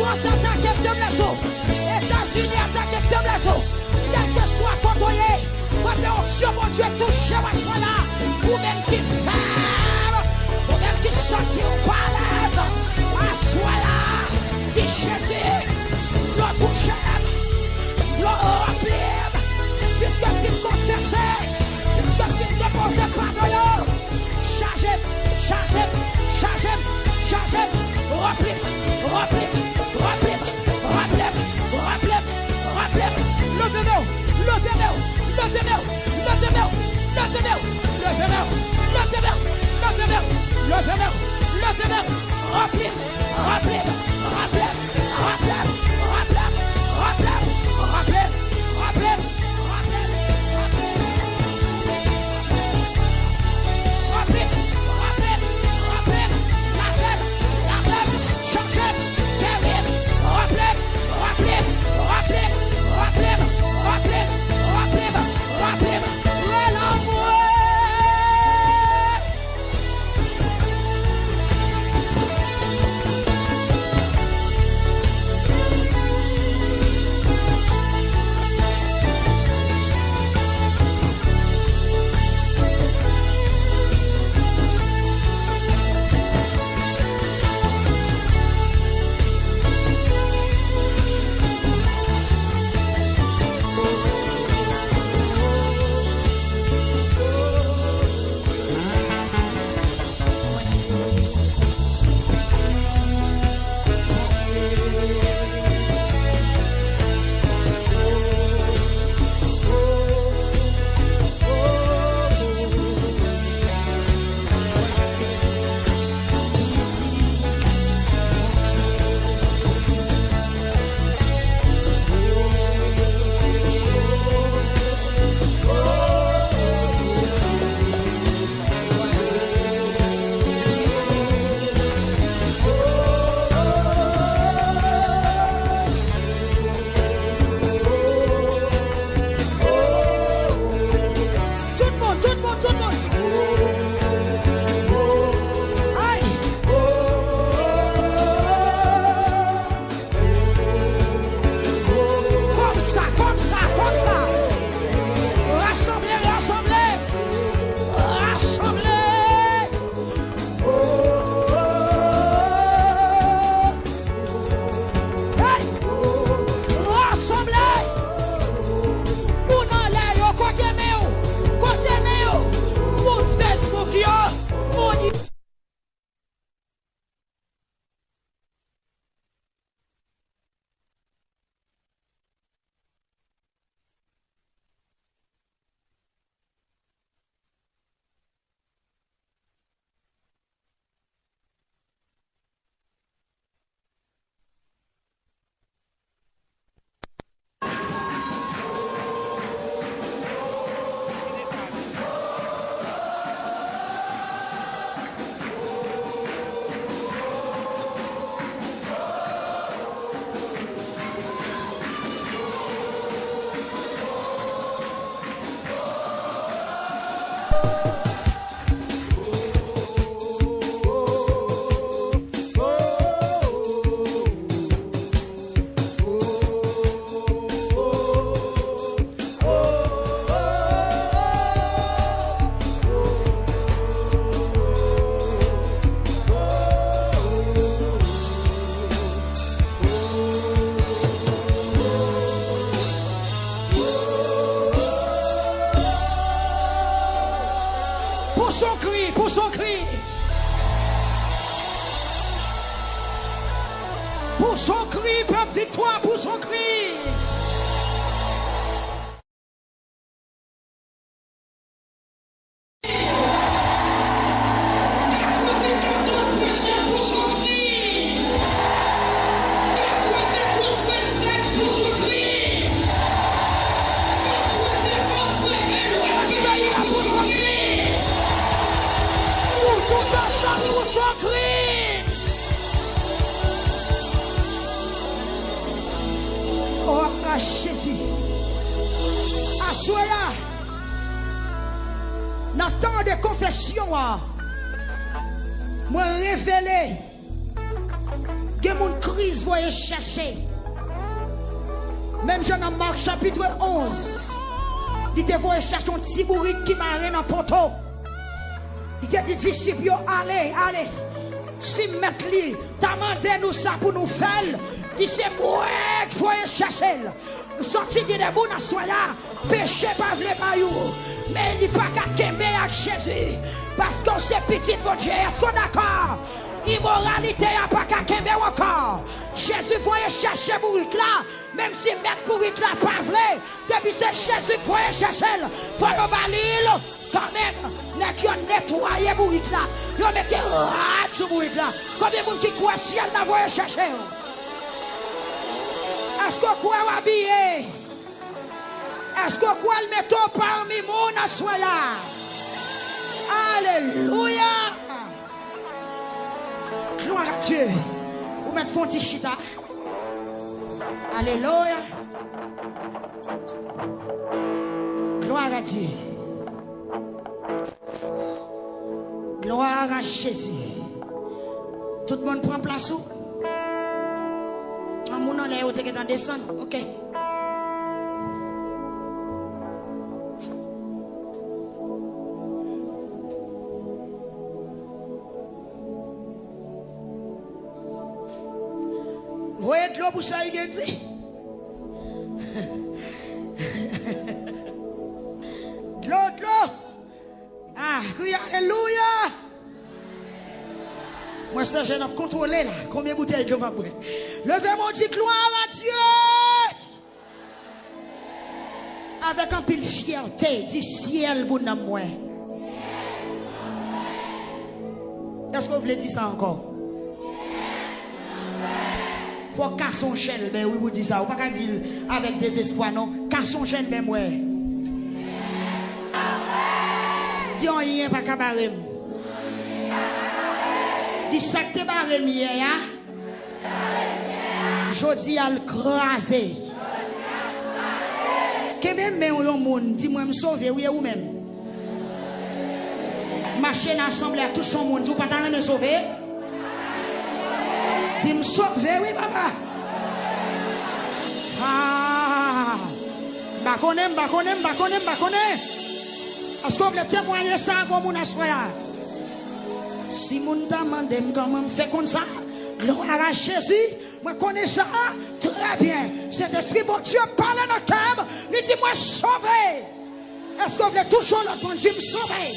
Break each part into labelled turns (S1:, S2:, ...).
S1: France attaque États-Unis attaque quel que soit côtoyé, Dieu mon Dieu touche moi là, ou même qui ferme, ou même qui sortit au palais, assois là, qui Jésus, le touche, le remplir, puisque qu'il confesse, puisque qu'il dépose pardon, chargez, remplir, pour son cri. Pour son cri, peuple victoire, pour son cri. Jésus, assoyez dans le temps de confession, moi révélé Il y a une crise, vous voyez chercher. Même Jean Marc chapitre 11. Il te voit chercher un petit bourrique qui marre dans le poteau. Il te dit disciples, allez, allez. Si mettre lui, t'as demandé nous ça pour nous faire. Dit c'est moi qu'il faut chercher. Nous sortis de debout dans soya. Péché pas vle bayou. Mais il n'est pas qu'à kembe avec Jésus. Parce qu'on sait petit de Dieu. Est-ce qu'on est d'accord? Immoralité n'a pas qu'à kembe encore. Jésus voyait chercher bourrique là. Même si mettre bourrique là pas vle. Depuis c'est Jésus qui voyait chercher. Faut le balil. Quand même, nous avons nettoyé bourrique là. Nous avons mis rat sur bourrique là. Combien de monde qui croit ciel n'a voyé chercher? Est-ce qu'on croit habillé? Est-ce qu'on croit le mettre parmi mon assoya? Alléluia! Gloire à Dieu. Vous mettez Fonti Chita. Alléluia. Gloire à Dieu. Gloire à Jésus. Tout le monde prend place où? En mon allait où tu es en descendre. Ok. Vous voyez de l'eau pour ça, il est détruit. De l'eau. Ah, oui, alléluia. Moi, ça, je n'ai contrôlé là. Combien de bouteilles je vais boire? Levez mon dit gloire à Dieu. Avec un peu de fierté du ciel, pour nous. Est-ce que vous voulez dire ça encore? Il faut casser son chel, mais oui, vous dites ça. Vous ne pouvez pas dire avec désespoir, non. Casser son chel, mais moi. Dis on y est pas qu'à barrer. Dis chaque te barrer hier. Jodi al crasé. Que même mais on monde, dis-moi me sauver oui ou même. Marcher ensemble à tout son monde, tu pas t'en me sauver. Dis me sauver oui papa. Ah. Bakone. Est-ce que vous voulez témoigner ça pour mon assoya? Si mon demande comment me fait comme ça, gloire à Jésus, moi connais ça très bien. Cet esprit, bon Dieu, parle dans le cœur, il dit moi sauver. Est-ce que vous voulez toujours l'autre monde, Dieu me sauver?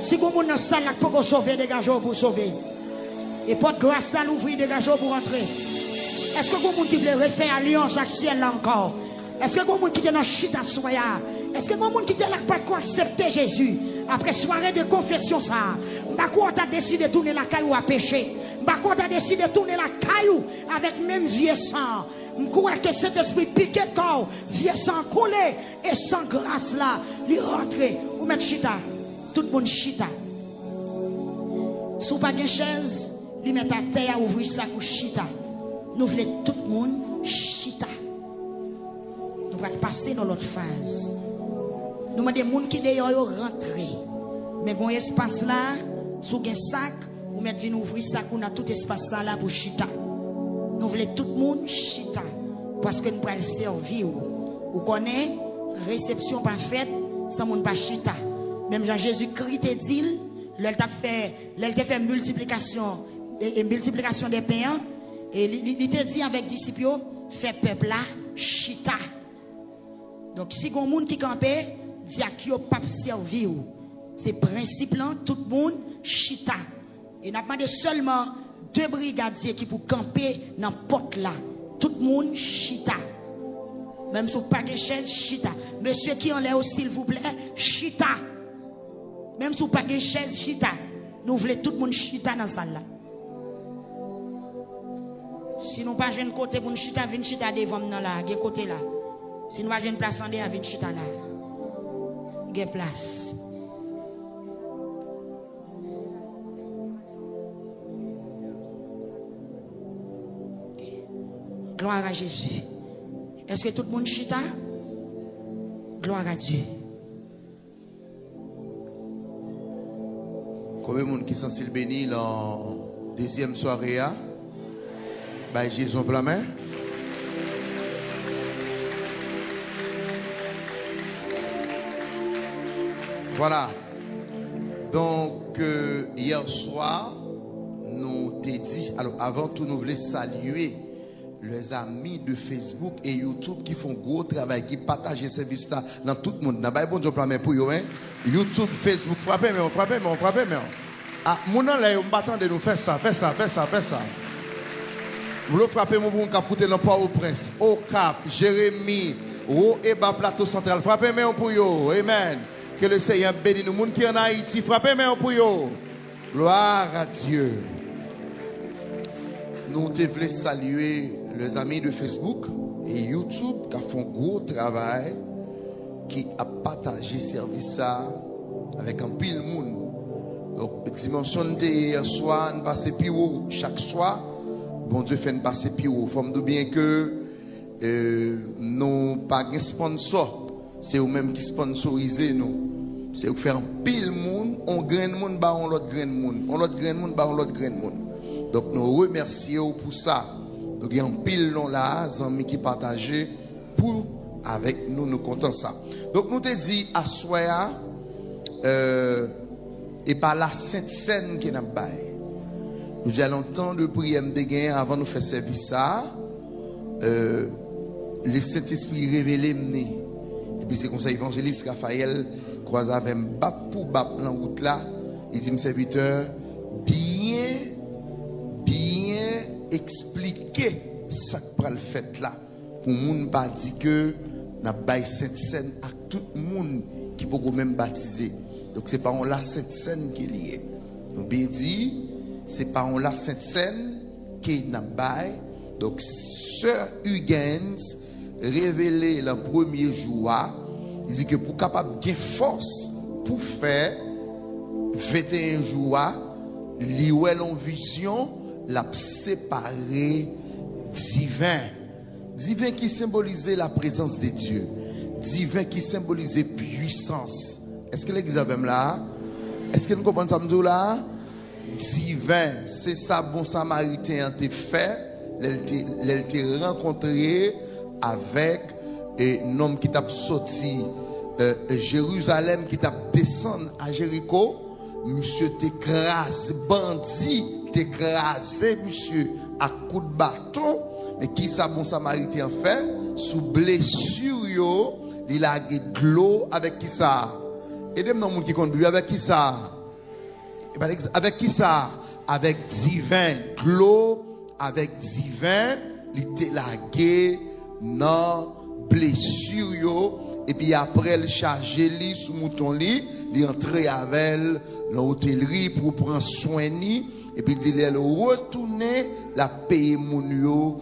S1: Si vous avez une salle pour vous sauver, dégagez pour sauver. Et porte grâce dans l'ouvrir, dégagez pour rentrer. Est-ce que vous voulez refaire alliance avec ciel là encore? Est-ce que vous qui êtes dans le chita soya? Est-ce que vous qui êtes là pour accepter Jésus? Après soirée de confession ça, Bako a décidé de tourner la caillou à pécher. Bako a décidé de tourner la caillou avec même vieux sang. Je crois que cet esprit piqué de corps, vieux sang collé et sans grâce là, lui rentrer. Vous mettez chita, tout le monde chita. Si vous n'avez pas de chaise, lui met à terre à ouvrir sa couche chita. Nous voulons tout le monde chita. Nous allons passer dans l'autre phase. Nous demandons des gens qui d'ailleurs rentrer. Mais bon espace là, sous un sac, vous mettez ouvrir sac, on a tout espace là pour chita. Nous voulons tout le monde chita. Parce que nous allons servir. Vous connaissez, réception pas faite, sans monde pas chita. Même Jean-Jésus-Christ te dit, l'elle t'a fait multiplication et multiplication des pains. Et il te dit avec disciples, fait peuple là, chita. Donc si vous avez des gens qui campent, dis à qui vous pas servir. C'est principe là, tout le monde chita. Et n'a pas demandé seulement 2 brigadiers qui pour camper dans porte là. Tout le monde chita. Même si vous pas de chaise, chita. Monsieur qui en l'air, s'il vous plaît, chita. Même si vous pas de chaise, chita. Nous voulons tout le monde chita dans la salle là. Si nous pas un côté pour nous chita, venez chita devant nous là, de côté là. Si nous pas une place en dehors, venez chita là. Il y a place. Gloire à Jésus. Est-ce que tout le monde chita? Gloire à Dieu.
S2: Combien de monde qui sont bénis dans Deuxième soirée, bah, Jésus en plein main. Voilà. Donc, hier soir, nous t'ai dit, alors avant tout, nous voulons saluer les amis de Facebook et YouTube qui font gros travail, qui partagent ce service-là dans tout le monde. Bon Dieu, pour eux, hein? YouTube, Facebook, frappez, mais on frappe, mais on frappe, mais on. Ah, mon nom là, on m'attend de nous faire ça. Vous le frappez, mon bon cap, dans Port-au-Prince, au Cap, Jérémie, au Eba Plateau Central. Frappez, mais on pour eux. Amen. Que le Seigneur bénisse nous. Monde qui en Haïti, frappez, mais on pour eux. Gloire à Dieu. Nous devons saluer les amis de Facebook et YouTube qui font gros travail, qui a partagé ce service avec un pile monde. Donc, dimension de hier soir, nous passons plus haut chaque soir. Bon Dieu fait nous passer plus haut. Il faut me bien que nous pas de sponsor. C'est eux-mêmes qui sponsorisent nous. C'est faire un pile monde, on grain monde, bah on l'autre grain monde, on l'autre grain monde, bah on l'autre grain monde. Donc nous remercions pour ça. Donc il y a un pile non là, amis qui partagent pour avec nous, nous comptons ça. Donc nous te dit à soir et par la Sainte Seine qui n'a pas. Nous allons temps de prière de gain avant de faire service ça. Le Saint-Esprit révélé mener. Et puis c'est comme ça évangéliste Raphaël croise avec bap pour bap dans route là. Il dit, mes serviteurs, bien expliquer ça que le fait là. Pour monde pas dire que n'a pas Sainte Seine à tout le monde qui peut même baptiser. Donc c'est pas on la Sainte Seine qui est lié. Donc bien dit, c'est pas on la Sainte Seine qui n'a pas. Donc Sœur Huygens révélé le premier jour, il dit que pour capable de force pour faire 21 jours, l'ouel en vision l'a séparé divin. Divin qui symbolisait la présence de Dieu. Divin qui symbolisait puissance. Est-ce que l'église même là? Est-ce que nous comprenons ça là? Divin, c'est ça bon samaritain t'a fait. Elle t'a rencontré avec un homme qui t'a sorti Jérusalem, qui t'a descendu à Jéricho. Monsieur t'écrase, bandit t'écrase, monsieur, à coup de bâton. Mais qui ça bon samaritain fait? Sous blessure, il a de l'eau avec qui ça? Et des gens qui conduit avec qui ça? Avec qui ça? Avec divin. L'eau avec divin, il était lagué dans blessure. Et puis après, il chargé lui sous mouton lit, il entré avec l'hôtellerie pour prendre soin de lui. Et puis il dit, il retourner la payer mon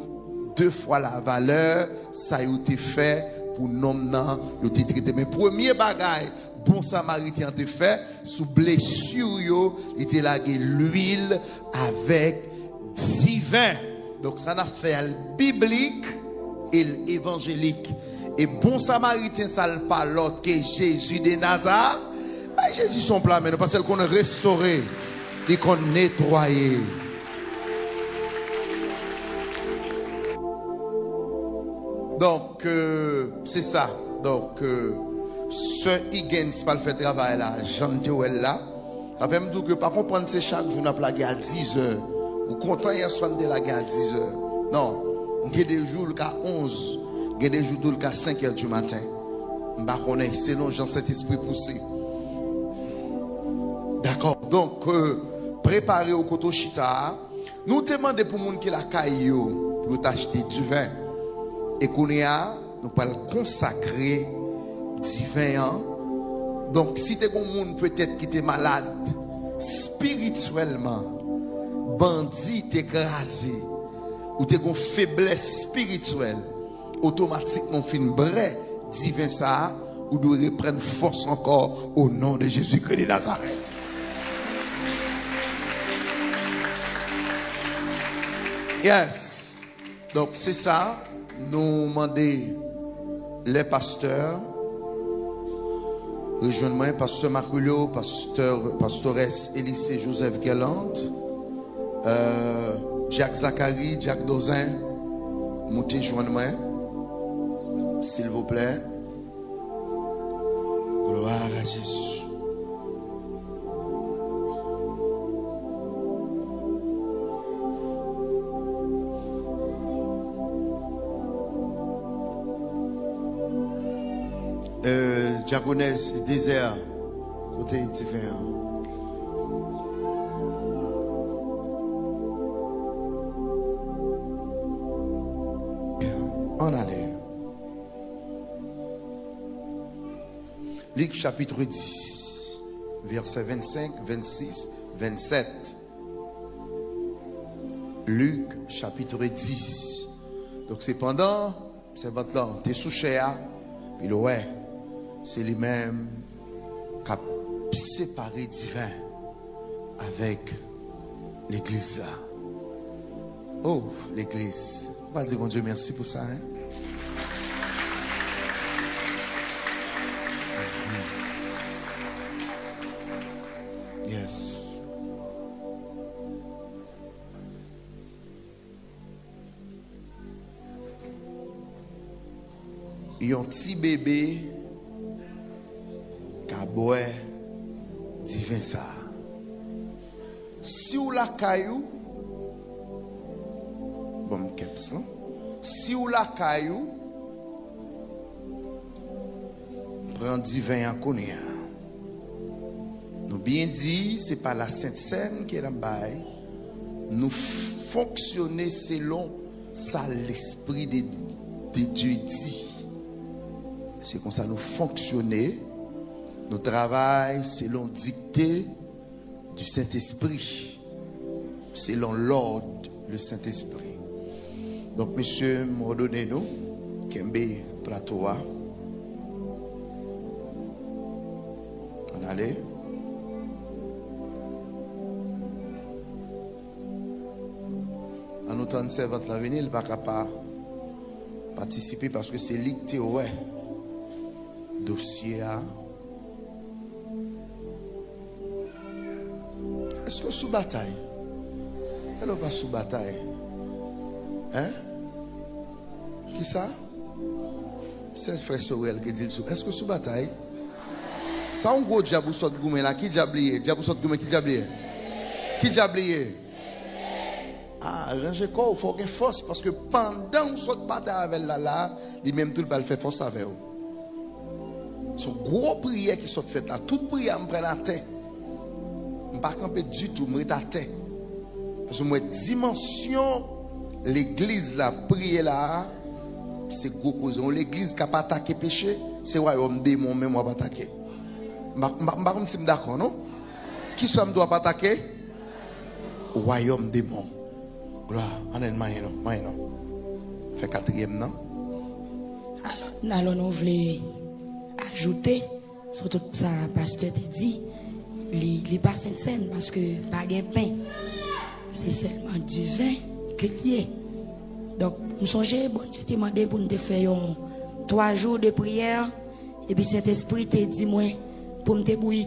S2: 2 fois la valeur, ça a été fait pour nom nan, il été traité. Mais premier bagage, bon samaritain te fait, sous blessure il était lagué l'huile avec divin. Donc ça n'a fait biblique et évangélique. Et bon samaritain, ça ne parle l'autre que Jésus de Nazareth. Ben, Jésus son plat, mais parce qu'on a restauré, et qu'on a nettoyé. Donc, c'est ça. Donc, ce Higgins, pas le fait travail là, Jean Joël là. Ça fait me dire que par contre, prendre c'est chaque jour, on a plagué à 10 heures. Vous content hier soir de la guerre à 10 heures. Non, il y a des jours qu'à 11. Il y a des jours qu'à 5 heures du matin. C'est non, Jean Saint-Esprit poussé. D'accord. Donc, préparez au koto chita. Nous demandons pour les gens qui la caille pour t'acheter du vin. Et qu'on y a, nous allons consacrer du vin. Donc, si tu es un monde peut-être qui est malade, spirituellement, bandit écrasé, ou tu as une faiblesse spirituelle, automatiquement, fin vrai, divin ça, ou doit reprendre force encore au nom de Jésus-Christ de Nazareth. Yes. Donc, c'est ça. Nous demandons les pasteurs. Rejoins-moi, pasteur Maculio, pastoresse Élysée Joseph Galante. Jacques Zachary, Jacques Dozin, montez joindre moi, s'il vous plaît. Gloire à Jésus. Diaconesse désert, côté différent. En allait. Luc chapitre 10, versets 25, 26, 27. Luc chapitre 10. Donc c'est pendant, c'est votre là, t'es sous cher, puis le ouais, c'est lui-même qui a séparé divin avec l'église là. Oh, l'église. On va dire, mon Dieu, merci pour ça. Hein? Yes. Il y a un petit bébé qui a boit divin ça. Si ou la caillou, bon, keps, non? Si ou la caillou, prend divin en connaît. Nous bien dit, c'est pas la Sainte Seine qui est dans le bail. Nous fonctionner selon ça l'esprit de Dieu dit. C'est comme ça nous fonctionner. Nous travaillons selon dictée du Saint-Esprit. Selon l'ordre le Saint-Esprit. Donc, monsieur, m'ordonnez-nous, Kembe plateau. On allait. En autant servante l'avenir, il ne va pas participer parce que c'est lui qui ouais. Dossier à. Est-ce que sous bataille? Elle n'est pas sous bataille. Hein? Qui ça? C'est frère Sorel qui dit sous. Est-ce que sous bataille? Ça on go diable sort goumé là. Qui diablier? Diable sort goumé qui diablier? Qui diablier? Ah, ranger quoi? Il faut qu'il force parce que pendant qu'on sort bataille avec là, il même tout le faire force avec vous. Son gros prière qui sont faites là, toute prière me prend la terre. Je ne pas camper du tout, me la terre. Parce que moi dimension l'église la prière là, c'est gros cause. L'église qui a pas attaqué péché, c'est royaume démon même moi pas attaquer. Je ne suis pas d'accord non? Qui soit me doit pas attaquer? Royaume démon. Gloire, on est non. Fait quatrième non?
S1: Alors nous voulons ajouter sur tout ça pasteur te dit les pas sainte scène parce que pas de pain c'est seulement du vin que lié. Donc nous songeons bon Dieu t'a demandé pour nous faire 3 jours de prière et puis Saint-Esprit t'a dit moi pour me débrouiller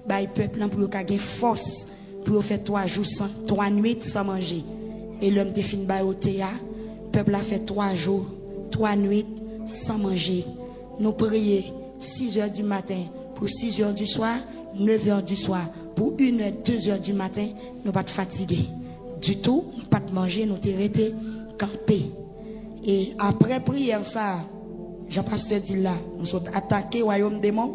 S1: by peuple pour gagner force pour faire 3 jours sans 3 nuits sans manger et l'homme te fin by au théâtre peuple a fait 3 jours 3 nuits sans manger. Nous prions 6h du matin pour 6h du soir, 9h du soir pour 1h, 2h du matin. Nous pas fatigués du tout, nous pas manger, nous t'arrêter camper. Et après prière ça, Jean-Pasteur dit là, nous sommes attaqués au royaume démon,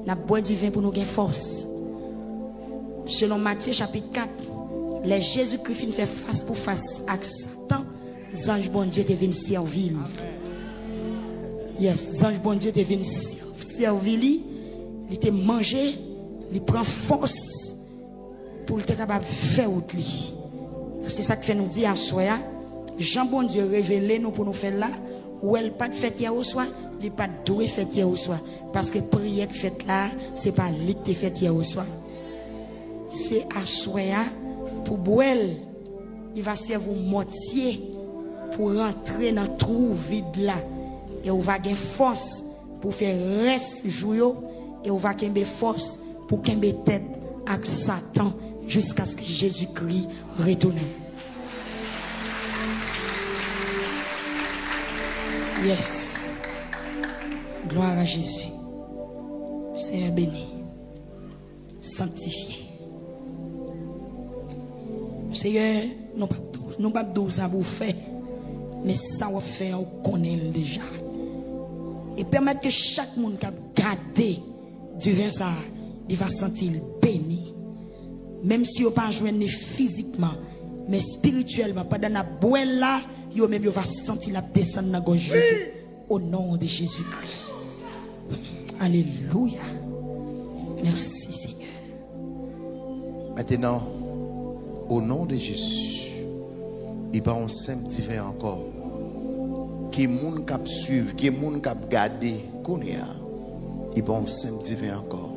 S1: nous avons boire du vin pour nous gagner force. Selon Matthieu chapitre 4, les Jésus-Christ fait face pour face avec Satan, les anges bon Dieu te viennent servir. Yes, ange bon Dieu te venu servir, il te manger, il prend force pour être capable de faire autre. C'est ça que fait nous dire à soi, Jean bon Dieu révélé nous pour nous faire là, ou elle pas de fête hier au soir, il pas de fête hier au soir, parce que prière fête là, c'est pas lui qui fait hier au soir. C'est à soi pour boire, il va servir moitié pour rentrer dans le trou vide là. Et on va gagner force pour faire reste jour et on va gagner force pour gagner tête avec Satan jusqu'à ce que Jésus-Christ retourne. Yes. Gloire à Jésus. Seigneur béni. Sanctifié. Seigneur, nous pas dire ça pour faire, mais ça va faire, on connaît déjà. Et permettre que chaque monde qui a gardé du vin ça, il va sentir béni. Même si on pas joindre physiquement, mais spirituellement, pendant la boîte là, yo même va sentir la descendre dans gorge au nom de Jésus-Christ. Alléluia. Merci Seigneur.
S2: Maintenant, au nom de Jésus, il va un simple divin encore. Qui moun k'ap suivre, qui moun k'ap garder, il va un simple divin encore.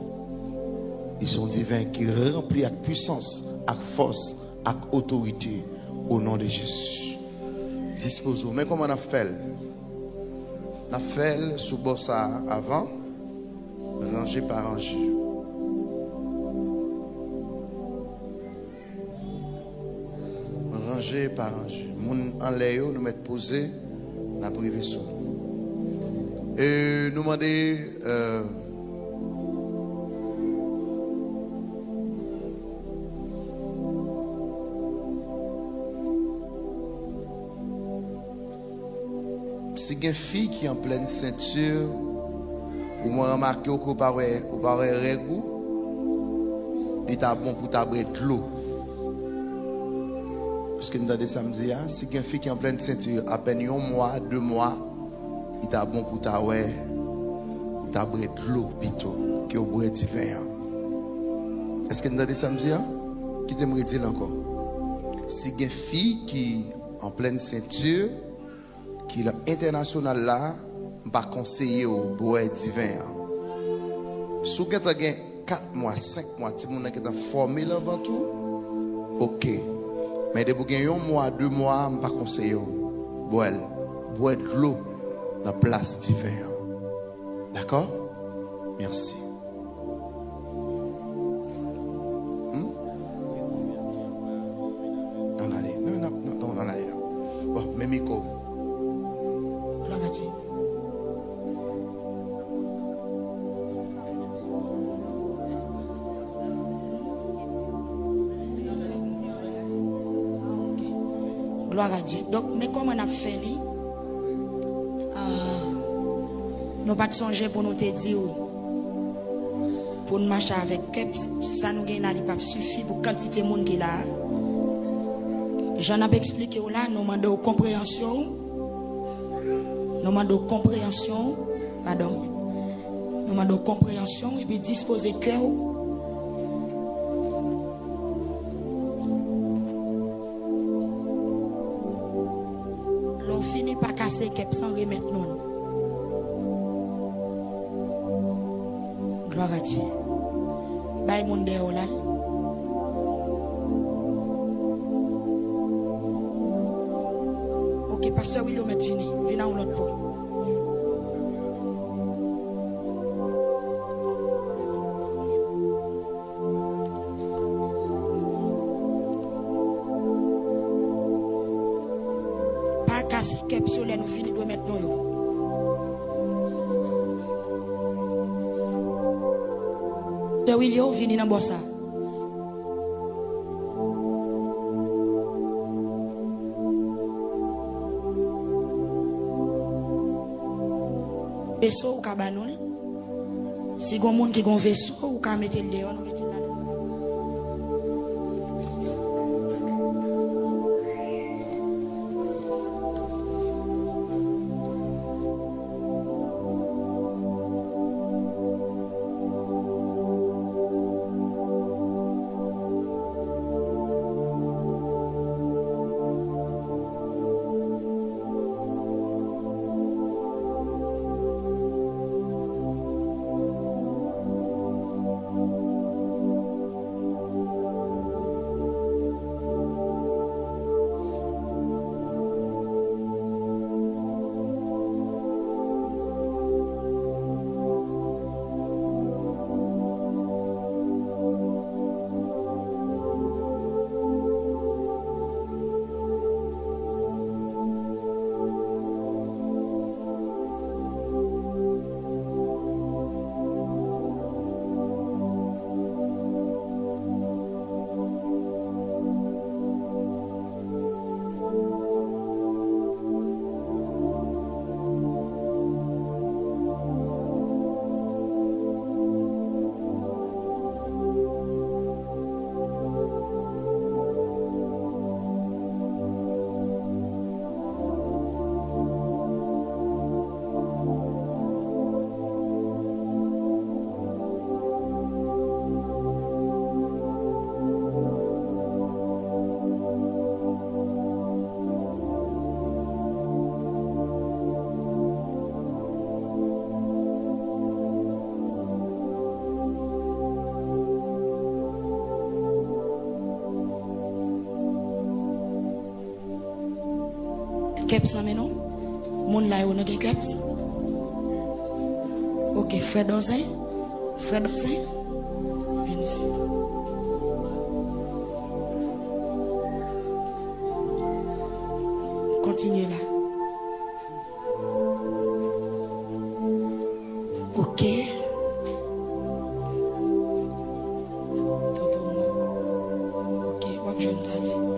S2: Ils sont divins qui remplis avec puissance, avec force, avec autorité au nom de Jésus. Disposons. Mais comment on a fait? On a fait sous bossa avant, rangé par rangé. Rangé par rangé. Moun en l'air, nous mettre posé, on a privé sur nous. Et nous demander si il y a une fille qui est en pleine ceinture, ou moi remarqué qu'on paraît régou, il est bon pour t'abrer de l'eau. Parce que nous avons dit samedi, si il y a une fille qui est en pleine ceinture, à peine 1 mois, 2 mois, il est bon pour t'abrer de l'eau plutôt, que au boire du vin. Est-ce que nous avons dit samedi? Qui t'aimerait dire encore? Si il y a une fille qui est en pleine ceinture, qui est international là, va conseiller au bois divin. Si vous avez 4 mois, 5 mois, si vous avez formé avant tout, ok. Mais de vous avez 1 mois, 2 mois, je ne vais pas conseiller au bois de l'eau dans la place divin. D'accord? Merci. Non, allez. Bon, mais Miko.
S1: Gloire à Dieu. Donc, mais comment on a fait nous pas songer pour nous te dire pour nous marcher avec ça nous gagne pas suffit pour quantité de monde qui là. J'en ai expliqué là, nous demandons compréhension. Nous demandons compréhension, pardon. Nous demandons compréhension et puis disposer cœur. L'on finit par casser kep sans remettre nous. Gloire à Dieu. Bye monde de là. Ok, pasteur William est fini. Venez à l'autre point. Pas casser kep sur les nous finir remettre nous. De William vini dans bossa. Vaisseau ou cabanon. Si gon monde qui gon vaisseau ou ka mettre le dehors, nous mettre là. keps mais non. Moun là on a des keps. OK, frère Donzin. Frère Donzin. Viens ici. Continuez là. OK. OK, on va jeune t'aller.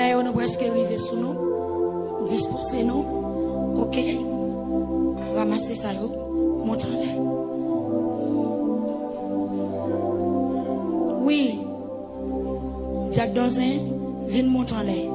S1: Monnaie, on est presque arrivé sous nous. Disposez-nous. Ok. Ramassez ça, montez-les. Oui. Jack Donzin, viens montez-les.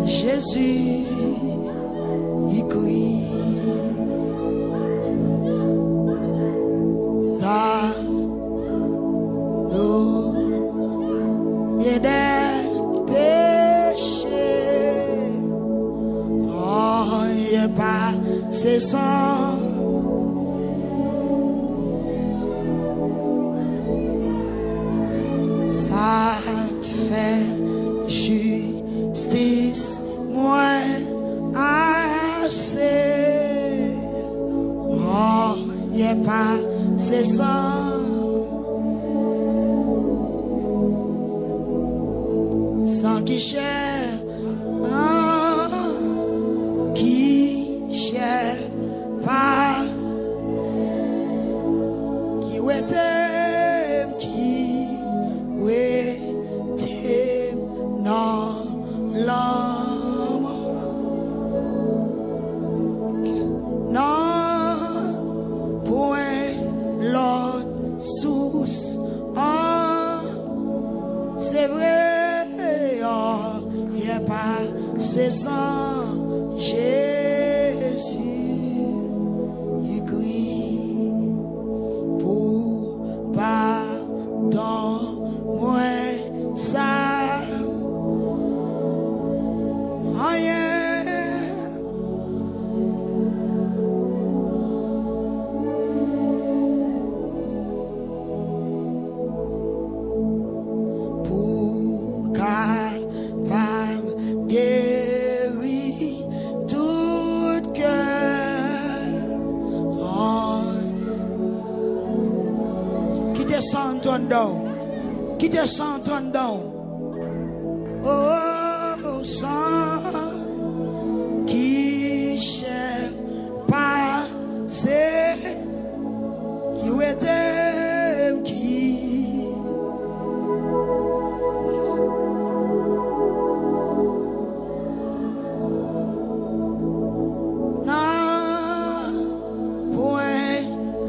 S3: Jésus, il crie. Ça, nous, et des péchés. Oh, il est pas, c'est sang. y a pas c'est ça. Sans qui cher, qui cher pas, qui était, non l'homme, non point l'autre source, c'est vrai. C'est sans Jésus, il crie pour pardon, moi ça, rien. Pour capable guéri tout cœur, qui descend en dedans, qui descend en dedans, oh sang qui cher passé, qui était qui.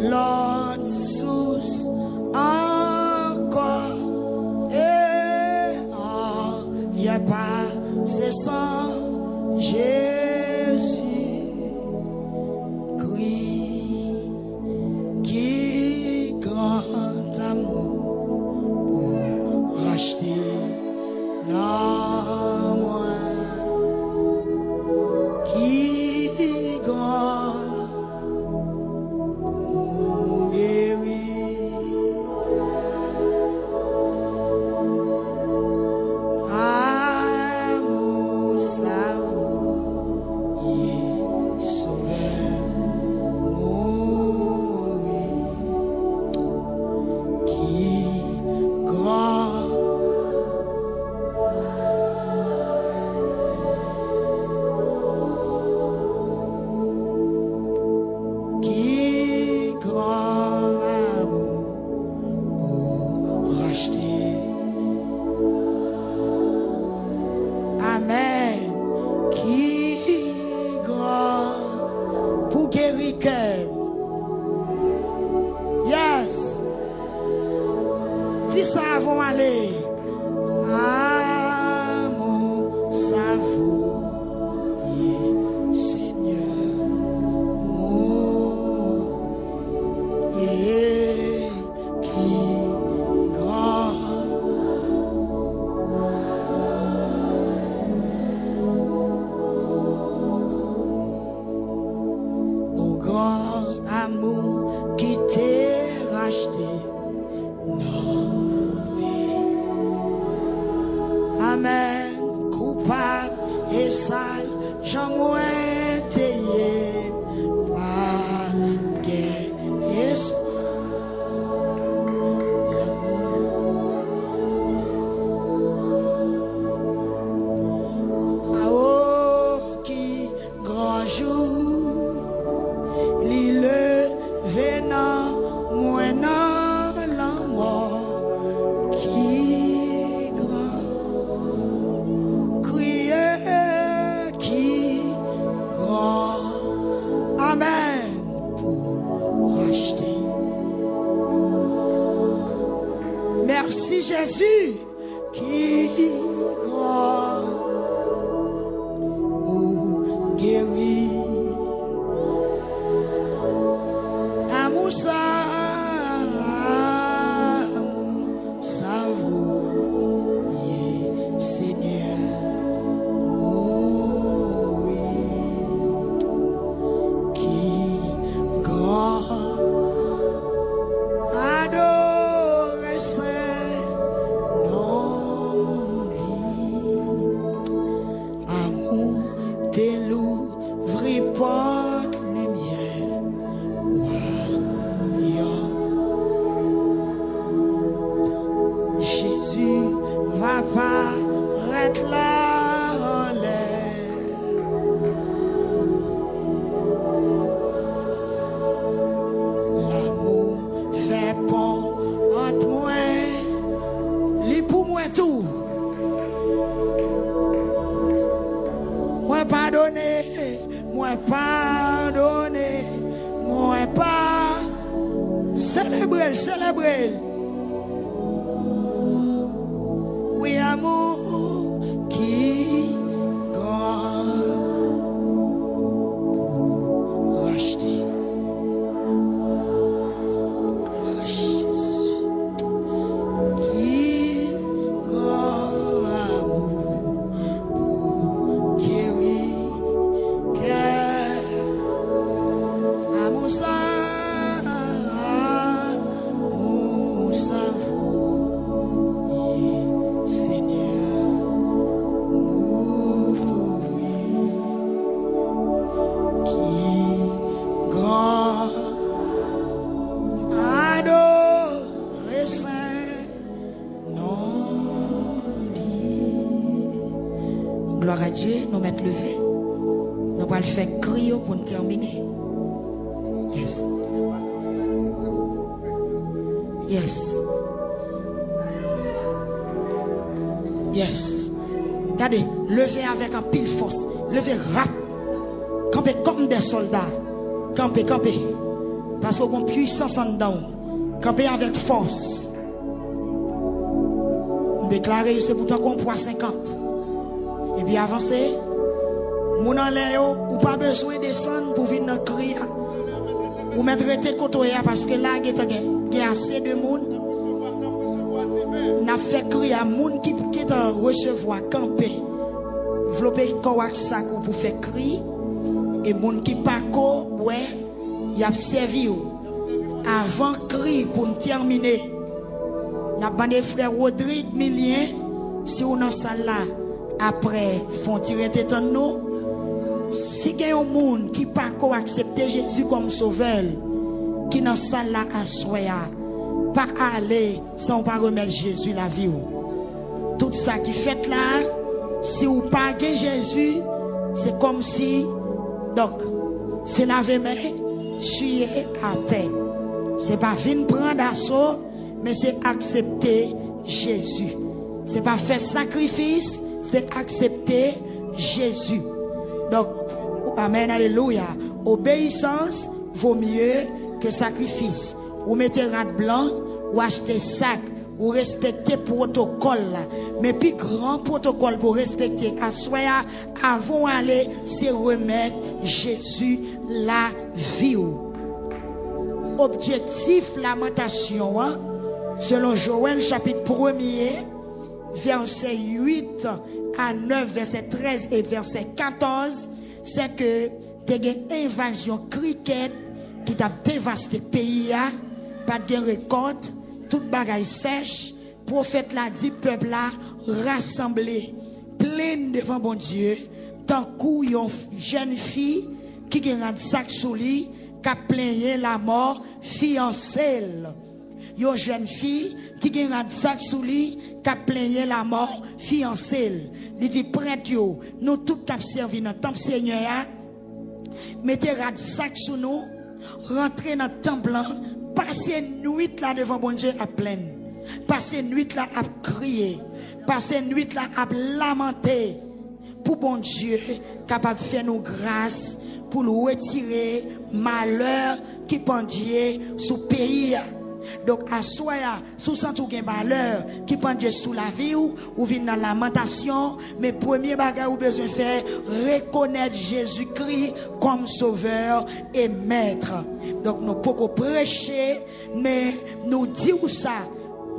S3: L'autre source encore, et y a pas, c'est sans Jésus, Christ, qui grand amour pour racheter l'âme, qui grand. Yes. Dis ça avant aller. Ah mon savon, Seigneur, mon qui grand. Au grand amour qui t'est racheté. Amen, coupable et sale, jamais t'ayé, pas espoir. Oh, qui grand jour, l'île venant, moins dans la mort. Merci Jésus qui grand ou guéri. Amour ça vous, Seigneur, oui, qui grand adore Saint. T'es l'ouvrir porte lumière, Célébrez, célébrez. Oui, amour qui grand pour racheter. Qui grand amour pour guérir cœur. Amour ça, amour ça vous, Seigneur, m'ouvrir. Qui grand adoré saint non lit. Gloire à Dieu, nous mettons levé. Nous allons le faire crier pour nous terminer. Yes. Yes. Yes. Regardez, levez avec un pile force. Levez rap. Campez comme des soldats. Campez, campez. Parce qu'on a puissance en dedans. Campez avec force. Déclarez, c'est pourtant qu'on poids 50. Et puis avancez. Mon en l'air, ou pas besoin de descendre pour venir dans crier. Ou mettre tes côtés parce que là, il y a assez de monde. N'a fait crier à monde qui est en recevoir, camper. Vlopper le sac pour faire crier. Et monde qui pas ouais, il a servi. Avant cri pour nous terminer. N'a pas de frère Rodrigue Milien. Si on a ça là, après, font tirer tête en nous. Si il y a un monde qui pas accepter Jésus comme sauveur, qui dans ça là à soya, pas aller sans pas remettre Jésus la vie. Tout ça qui fait là, si vous pas Jésus, c'est comme si, donc, c'est laver mais chier à terre. C'est pas venir prendre d'assaut, mais c'est accepter Jésus. C'est pas faire sacrifice, c'est accepter Jésus. Donc, amen, alléluia. Obéissance vaut mieux que sacrifice. Ou mettez rat blanc, ou achetez sac, ou respectez protocole. Mais plus grand protocole pour respecter, à soi, avant d'aller, c'est remettre Jésus la vie. Objectif lamentation, hein, selon Joël chapitre 1er, verset 8 à 9, verset 13 et verset 14, c'est que tu as une invasion cricket qui t'a dévasté le pays, pas de récolte, toute bagaille sèche, prophète l'a dit, peuple là, rassemblé, plein devant bon Dieu, tant qu'il y a une jeune fille qui a un sac sous lui, qui a plaigné la mort fiancée. Il y a une jeune fille qui a un sac sous lui, qui a plaigné la mort fiancée. Il dit, prêtre, nous tous qui servi dans le temple Seigneur, mettez un sac sous nous, rentrez dans le temple blanc, passez une nuit là devant bon Dieu à pleine. Passez une nuit là à crier. Passez une nuit là à lamenter. Pour bon Dieu, capable de faire nous grâce, pour nous retirer malheur qui pendait sous le pays. Donc, à soi, sous sens ou gen malheur qui pendait sous la vie ou vient dans la lamentation, mais premier bagage ou besoin de faire, reconnaître Jésus-Christ comme sauveur et maître. Donc, nous pouvons prêcher, mais nous disons ça.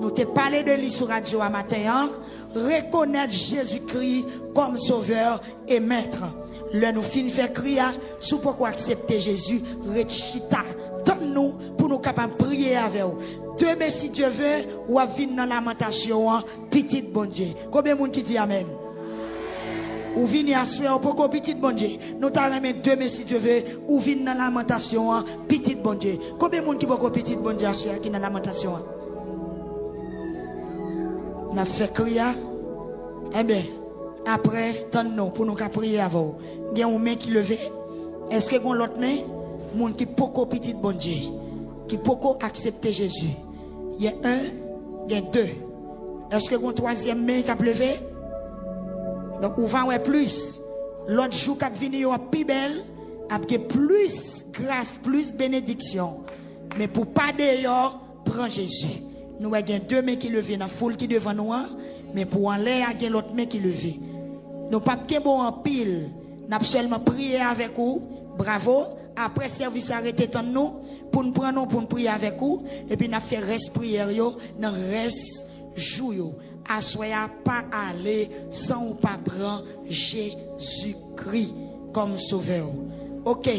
S3: Nous te parlé de lui sur radio à matin, reconnaître Jésus-Christ comme sauveur et maître. Là, nous finissons de faire crier, sous pourquoi accepter Jésus, rechita. Donne-nous pour nous capables de prier avec vous. Demain, si Dieu veut, ou à venir dans la lamentation, petit bon Dieu. Combien de monde qui dit Amen? Ou venir à souhait, pourquoi petit bon Dieu? Nous t'arrêtons demain, si Dieu veut, ou venir dans la lamentation, petit bon Dieu. Combien de monde qui pourquoi petit bon Dieu à souhait, qui dans la lamentation? On a fait crier. Eh bien, après, donne-nous pour nous prier avec vous. Il y a une main qui levée. Est-ce que vous l'autre main? Monde qui poko petit bon Dieu, qui poko accepter Jésus. Il y a un, il y a deux. Est-ce que vous troisième main qui a levé? Donc, on va plus. L'autre jour qui a venu au plus belle, avec plus grâce, plus bénédiction. Mais pour pas d'ailleurs, prend Jésus. Nous avons deux mains qui levées dans la foule qui devant nous, mais pour en l'air, il y a l'autre main qui levée. Nous pas bon en pile. Nous avons seulement prié avec vous. Bravo. Après service arrêté tant nous pour nous prendre pour nous prier avec vous et puis nous fait reste prière yo dans reste jour yo. Assoya pas aller sans ou pas prendre Jésus-Christ comme sauveur. OK.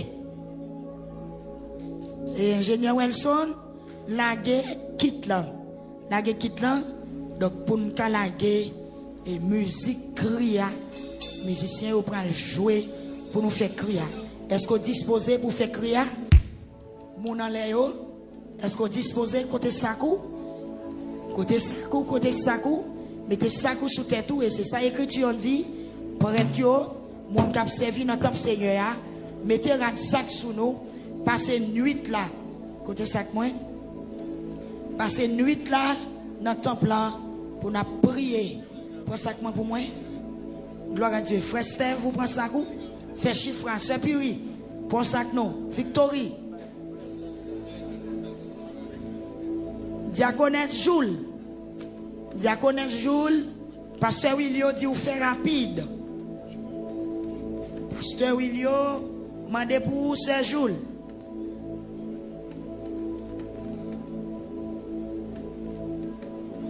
S3: Et ingénieur Wilson lagué quitte là. Lagué quitte là. Donc pour nous laguer et musique cria. Musiciens au prend jouer pour nous faire crier. Est-ce qu'on disposé pour faire crier? Mon enléo. Est-ce qu'on disposé côté sakou? Côté sakou. Mettez sakou sous tête tout et c'est ça écriture dit. Prête yo, mon cap servi dans top Seigneur. Mettez rat sac sous nous. Passez nuit là. Côté sac moi. Passez nuit là dans temple là pour nous prier. Pour sac moi pour moi. Gloire à Dieu. Frère Steve, vous prenez sakou? C'est chiffre, c'est puri. Pour ça que non. Victory. Diaconesse Jules. Diaconesse Jules. Pasteur Willio dit ou fait rapide. Pasteur Willio, mandez pour vous, c'est Jules.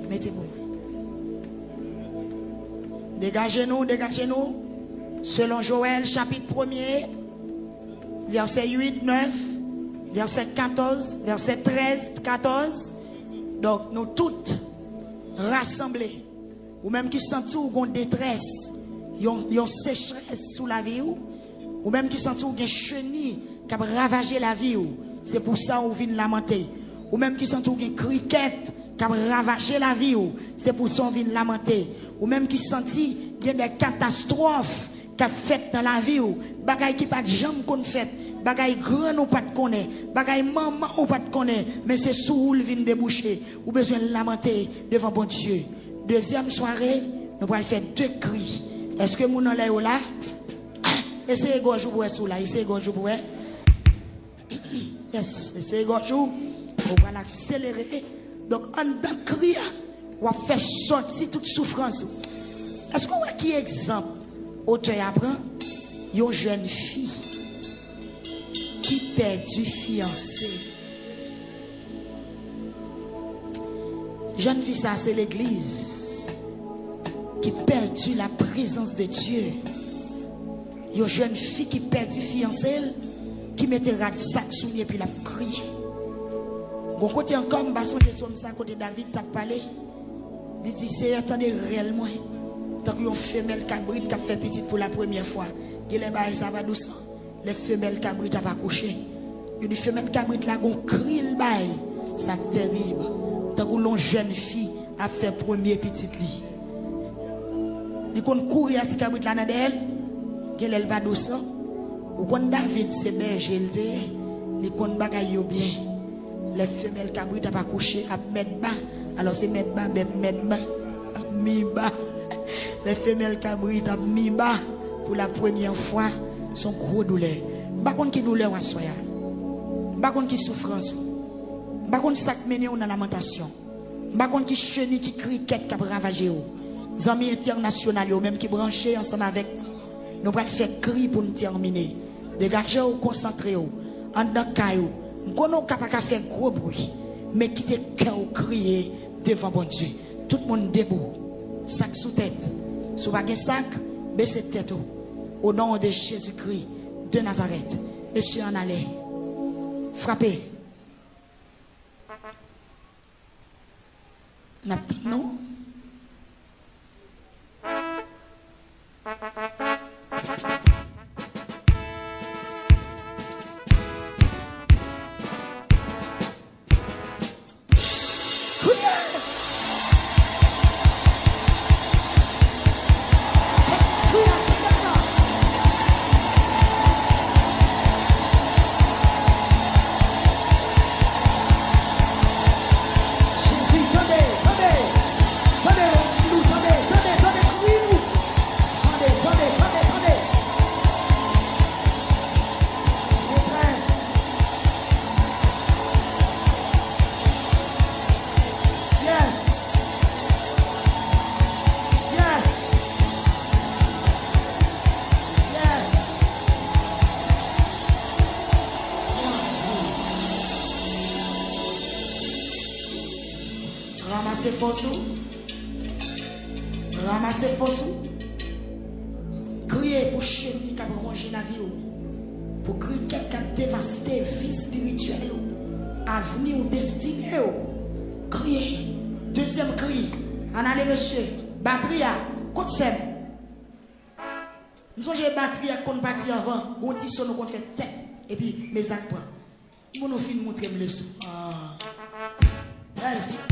S3: Mettez-vous. Dégagez-nous, dégagez-nous. Selon Joël, chapitre 1er, verset 8, 9, verset 14, verset 13, 14. Donc, nous toutes rassemblés, ou même qui sentent ou une détresse, une sécheresse sous la vie, ou même qui sentent ou une chenille qui a ravagé la vie, c'est pour ça qu'on vient lamenter. Ou même qui sentent ou une criquette qui a ravagé la vie, c'est pour ça qu'on vient lamenter. Ou même qui sentent qu'il y a des catastrophes qu'a fait dans la vie ou bagay qui pas de jambe qu'on fait bagay grand ou pas de connaît bagay maman ou pas de connaît mais c'est sous le vin déboucher ou besoin de lamenter devant bon Dieu. Deuxième soirée nous allons faire deux cris. Est-ce que mon enlève là essayez gorge pour sous là essayez gorge pour yes essayez gorge on va l'accélérer donc en dedans cri on va faire sortir toute souffrance. Est-ce qu'on voit qui exemple auteur apprend une jeune fille qui perdu fiancé. Jeune fille ça c'est l'église qui perdu la présence de Dieu. Une jeune fille qui perdu fiancé qui mettait rat sac sous lui et puis la crié. Bon côté encore basson de somme ça côté David t'a parlé. Il dit c'est attendez réellement. Tant qu'on femelle cabrit qui a fait petite pour la première fois, il est ça va doucement. Les femelles cabrit a pas couché. Il dit femelle cabrit là gon cri le bail, ça terrible. Tant qu'on jeune fille a fait premier petite lit. Il qu'on courir à cabrit là dans elle, qu'elle va doucement. Ou quand David c'est berger il dit, il qu'on bagaille bien. Les femelles cabrit a pas couché, a mettre bas. Alors c'est mettre bas, mi bas. Les femelles cabrites ont mis bas pour la première fois son gros douleur. Par contre qui douleur à soya. Par contre qui souffrance. Par contre sac mené dans la lamentation. Par contre qui chenille qui criquette qui a ravagé. Les amis internationaux même qui branchés ensemble avec nous allons faire cri pour nous terminer. Dégagez ou concentrez vous. En dedans caillou. Nous connaissons capable de faire gros bruit mais qui te cœur crier devant bon Dieu. Tout le monde debout. Sac sous tête. Sous baguette sac, baissez tête au nom de Jésus-Christ de Nazareth. Monsieur en allez. Frappez. N'a pas non. Ramassez force. Ramassez force. Criez pour chérir qui a rongé la vie. Pour crier quelqu'un dévasté, vie spirituelle, avenir ou destinée. Criez. Deuxième cri. En allez, monsieur. Batterie, compte sème. Nous avons batterie qu'on partit avant. On dit son qu'on fait tête. Et puis, mes actes prennent. Nous nous films montrer le leçon. Yes.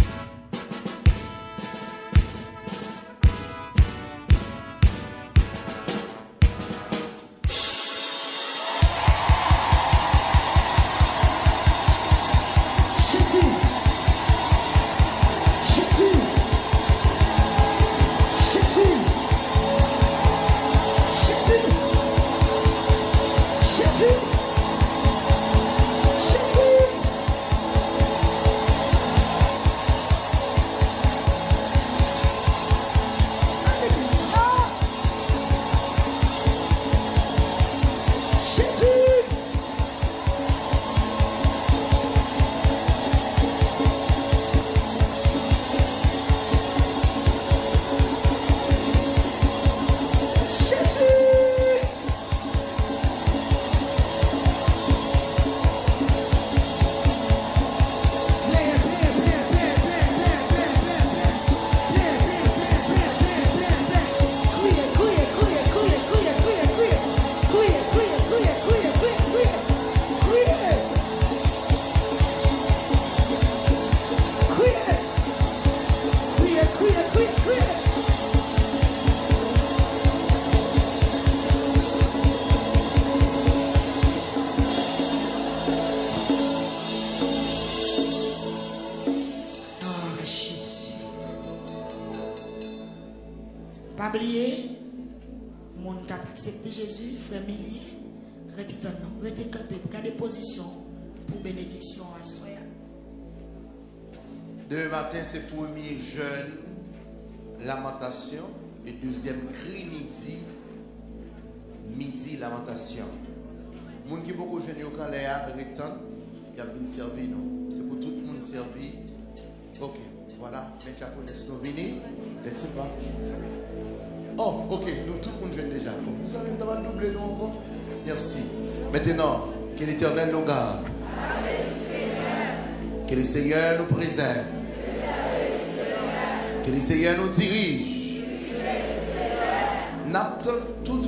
S3: Pas oublier, mon qui a accepté Jésus, frère Millier, restez campé pour garder position pour bénédiction à soi.
S2: Demain matin, c'est premier jeûne, lamentation, et deuxième cri midi, lamentation. Les gens qui beaucoup de jeunes quand les arrêtent, ils viennent servir nous. C'est pour tout le monde servir. Ok, voilà, mais tu as connu nos venus, n'est-ce pas? Oh, ok, nous tout le monde vient déjà. Nous allons doubler nous encore. Merci. Maintenant, que l'Éternel nous garde. Que le Seigneur nous préserve. Que le Seigneur nous dirige. N'attend toute